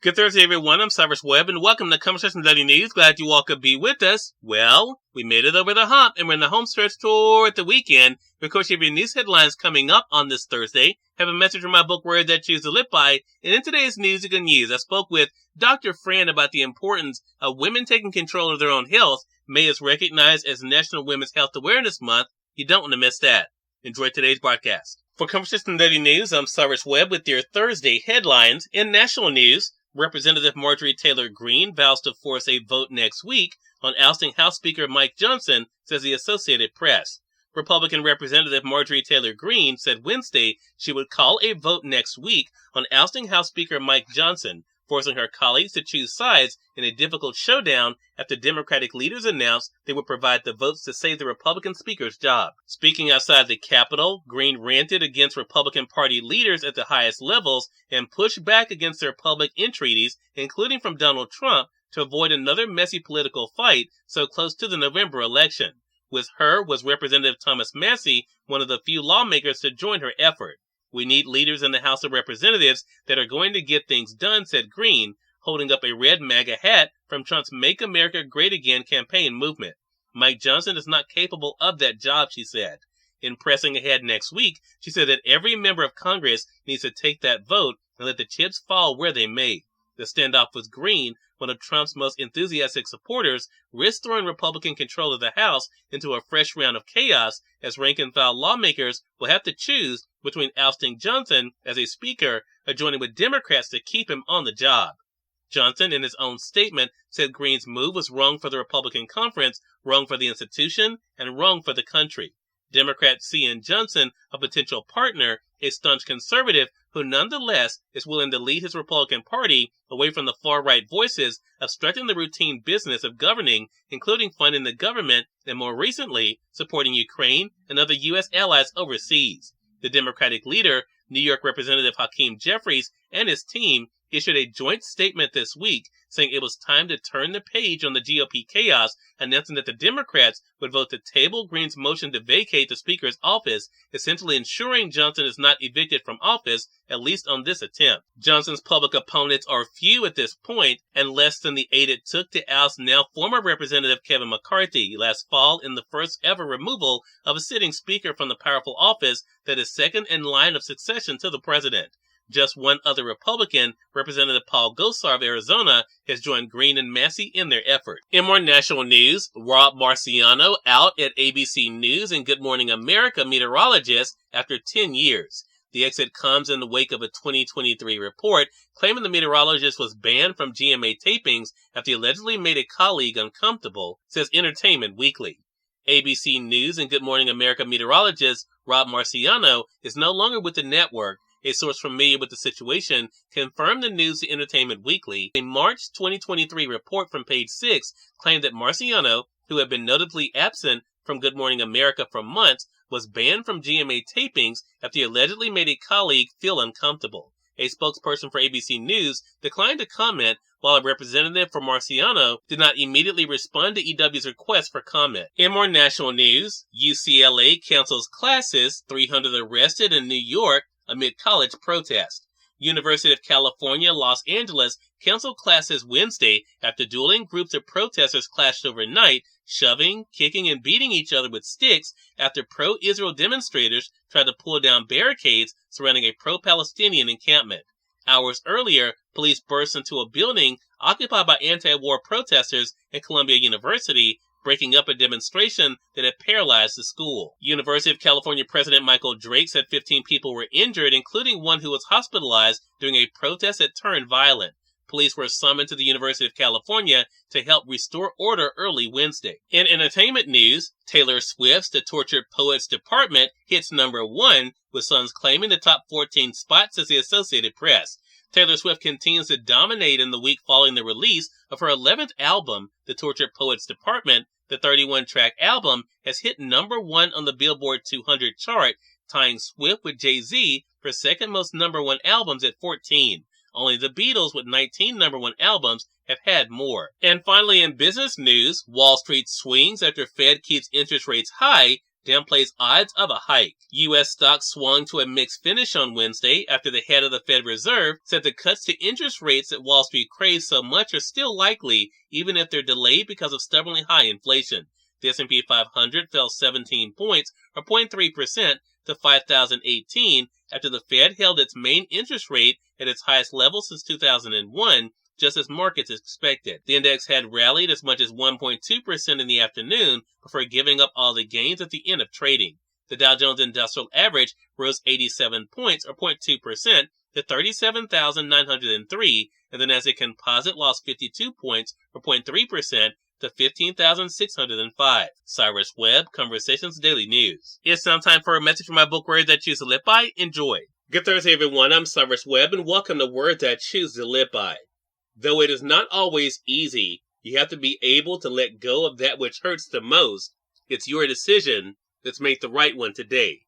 Good Thursday, everyone. I'm Cyrus Webb, and welcome to Conversation Daily News. Glad you all could be with us. Well, we made it over the hump, and we're in the home stretch toward the weekend. Of course, you have your news headlines coming up on this Thursday. Have a message from my book, Words That Choose to Live By. And in today's News You Can Use, I spoke with Dr. Fran about the importance of women taking control of their own health. May is recognized as National Women's Health Awareness Month. You don't want to miss that. Enjoy today's broadcast. For Conversation Daily News, I'm Cyrus Webb with your Thursday headlines. In national news, Representative Marjorie Taylor Greene vows to force a vote next week on ousting House Speaker Mike Johnson, says the Associated Press. Republican Representative Marjorie Taylor Greene said Wednesday she would call a vote next week on ousting House Speaker Mike Johnson, forcing her colleagues to choose sides in a difficult showdown after Democratic leaders announced they would provide the votes to save the Republican Speaker's job. Speaking outside the Capitol, Greene ranted against Republican Party leaders at the highest levels and pushed back against their public entreaties, including from Donald Trump, to avoid another messy political fight so close to the November election. With her was Representative Thomas Massie, one of the few lawmakers to join her effort. "We need leaders in the House of Representatives that are going to get things done," said Greene, holding up a red MAGA hat from Trump's Make America Great Again campaign movement. Mike Johnson is not capable of that job, she said. In pressing ahead next week, she said that every member of Congress needs to take that vote and let the chips fall where they may. The standoff with Greene, one of Trump's most enthusiastic supporters, risked throwing Republican control of the House into a fresh round of chaos as rank-and-file lawmakers will have to choose between ousting Johnson as a speaker or joining with Democrats to keep him on the job. Johnson, in his own statement, said Greene's move was wrong for the Republican conference, wrong for the institution, and wrong for the country. Democrats see in Johnson a potential partner, a staunch conservative who nonetheless is willing to lead his Republican Party away from the far-right voices obstructing the routine business of governing, including funding the government and, more recently, supporting Ukraine and other U.S. allies overseas. The Democratic leader, New York Representative Hakeem Jeffries, and his team issued a joint statement this week saying it was time to turn the page on the GOP chaos, announcing that the Democrats would vote to table Greene's motion to vacate the Speaker's office, essentially ensuring Johnson is not evicted from office, at least on this attempt. Johnson's public opponents are few at this point, and less than the 8 it took to oust now former Representative Kevin McCarthy last fall in the first ever removal of a sitting Speaker from the powerful office that is second in line of succession to the president. Just one other Republican, Representative Paul Gosar of Arizona, has joined Greene and Massie in their effort. In more national news, Rob Marciano out at ABC News and Good Morning America meteorologist after 10 years. The exit comes in the wake of a 2023 report claiming the meteorologist was banned from GMA tapings after he allegedly made a colleague uncomfortable, says Entertainment Weekly. ABC News and Good Morning America meteorologist Rob Marciano is no longer with the network. A source familiar with the situation confirmed the news to Entertainment Weekly. A March 2023 report from Page 6 claimed that Marciano, who had been notably absent from Good Morning America for months, was banned from GMA tapings after he allegedly made a colleague feel uncomfortable. A spokesperson for ABC News declined to comment, while a representative for Marciano did not immediately respond to EW's request for comment. In more national news, UCLA cancels classes, 300 arrested in New York, amid college protest. University of California, Los Angeles canceled classes Wednesday after dueling groups of protesters clashed overnight, shoving, kicking, and beating each other with sticks after pro-Israel demonstrators tried to pull down barricades surrounding a pro-Palestinian encampment. Hours earlier, police burst into a building occupied by anti-war protesters at Columbia University, breaking up a demonstration that had paralyzed the school. University of California President Michael Drake said 15 people were injured, including one who was hospitalized during a protest that turned violent. Police were summoned to the University of California to help restore order early Wednesday. In entertainment news, Taylor Swift's The Tortured Poets Department hits #1, with songs claiming the top 14 spots, as the Associated Press. Taylor Swift continues to dominate in the week following the release of her 11th album, The Tortured Poets Department. The 31-track album has hit #1 on the Billboard 200 chart, tying Swift with Jay-Z for second most #1 albums at 14. Only the Beatles, with 19 #1 albums, have had more. And finally, in business news, Wall Street swings after Fed keeps interest rates high, downplays odds of a hike. U.S. stocks swung to a mixed finish on Wednesday after the head of the Fed Reserve said the cuts to interest rates that Wall Street craves so much are still likely, even if they're delayed because of stubbornly high inflation. The S&P 500 fell 17 points, or 0.3%, to 5,018 after the Fed held its main interest rate at its highest level since 2001, just as markets expected. The index had rallied as much as 1.2% in the afternoon before giving up all the gains at the end of trading. The Dow Jones Industrial Average rose 87 points, or 0.2%, to 37,903, and the Nasdaq Composite lost 52 points, or 0.3%, to 15,605. Cyrus Webb, Conversations Daily News. It's now time for a message from my book, Words That Choose to Live By. Enjoy. Good Thursday, everyone. I'm Cyrus Webb, and welcome to Words That Choose to Live By. Though it is not always easy, you have to be able to let go of that which hurts the most. It's your decision. Let's make the right one today.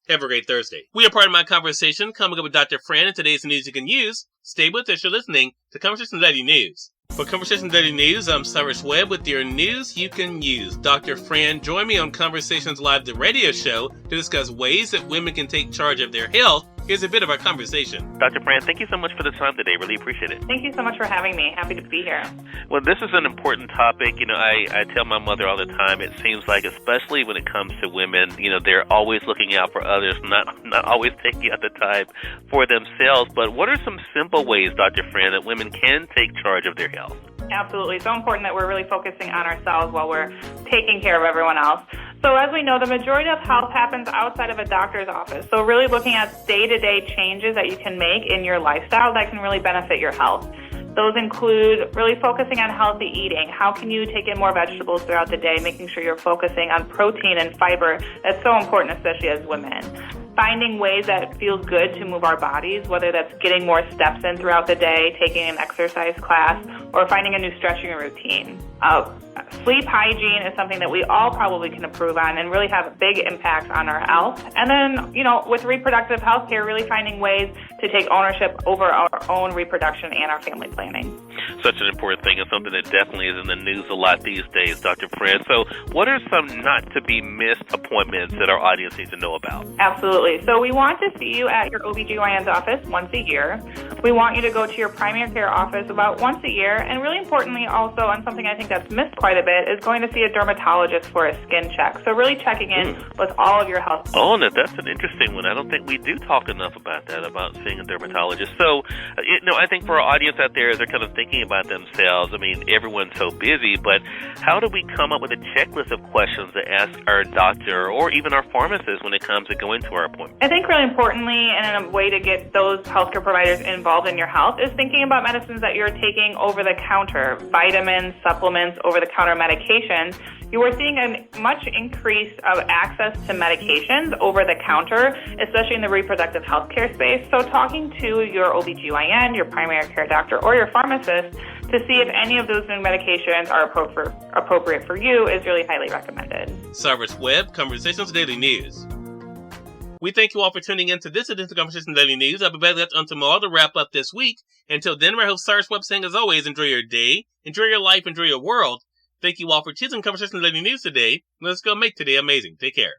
Have a great Thursday. We are part of my conversation coming up with Dr. Fran and today's news you can use. Stay with us. You're listening to Conversation Daily News. For Conversation Daily News, I'm Cyrus Webb with your news you can use. Dr. Fran joined me on Conversations Live, the radio show, to discuss ways that women can take charge of their health. Here's a bit of our conversation. Dr. Fran, thank you so much for the time today. Really appreciate it. Thank you so much for having me. Happy to be here. Well, this is an important topic. I tell my mother all the time, it seems like, especially when it comes to women, they're always looking out for others, not always taking out the time for themselves. But what are some simple ways, Dr. Fran, that women can take charge of their health? Absolutely. It's so important that we're really focusing on ourselves while we're taking care of everyone else. So as we know, the majority of health happens outside of a doctor's office. So really looking at day-to-day changes that you can make in your lifestyle that can really benefit your health. Those include really focusing on healthy eating. How can you take in more vegetables throughout the day, making sure you're focusing on protein and fiber. That's so important, especially as women. Finding ways that feel good to move our bodies, whether that's getting more steps in throughout the day, taking an exercise class, or finding a new stretching routine. Sleep hygiene is something that we all probably can improve on and really have a big impact on our health. And then, with reproductive health care, really finding ways to take ownership over our own reproduction and our family planning. Such an important thing and something that definitely is in the news a lot these days, Dr. Fran. So what are some not-to-be-missed appointments that our audience needs to know about? Absolutely. So we want to see you at your OBGYN's office once a year. We want you to go to your primary care office about once a year. And really importantly also, on something I think that's missed quite a bit, is going to see a dermatologist for a skin check. So really checking in with all of your health. Oh, no, that's an interesting one. I don't think we do talk enough about that, about seeing a dermatologist. So, I think for our audience out there, they're kind of thinking about themselves. I mean, everyone's so busy, but how do we come up with a checklist of questions to ask our doctor or even our pharmacist when it comes to going to our appointment? I think really importantly, and a way to get those healthcare providers involved in your health, is thinking about medicines that you're taking over the counter, vitamins, supplements, over-the-counter medications. You are seeing a much increase of access to medications over the counter, especially in the reproductive healthcare space. So talking to your OBGYN, your primary care doctor, or your pharmacist to see if any of those new medications are appropriate for you is really highly recommended. Cyrus Webb, Conversations Daily News. We thank you all for tuning in to this edition of Conversation Daily News. I'll be back on tomorrow to wrap up this week. Until then, my host Cyrus Webb saying, as always, enjoy your day, enjoy your life, enjoy your world. Thank you all for choosing Conversation Daily News today. Let's go make today amazing. Take care.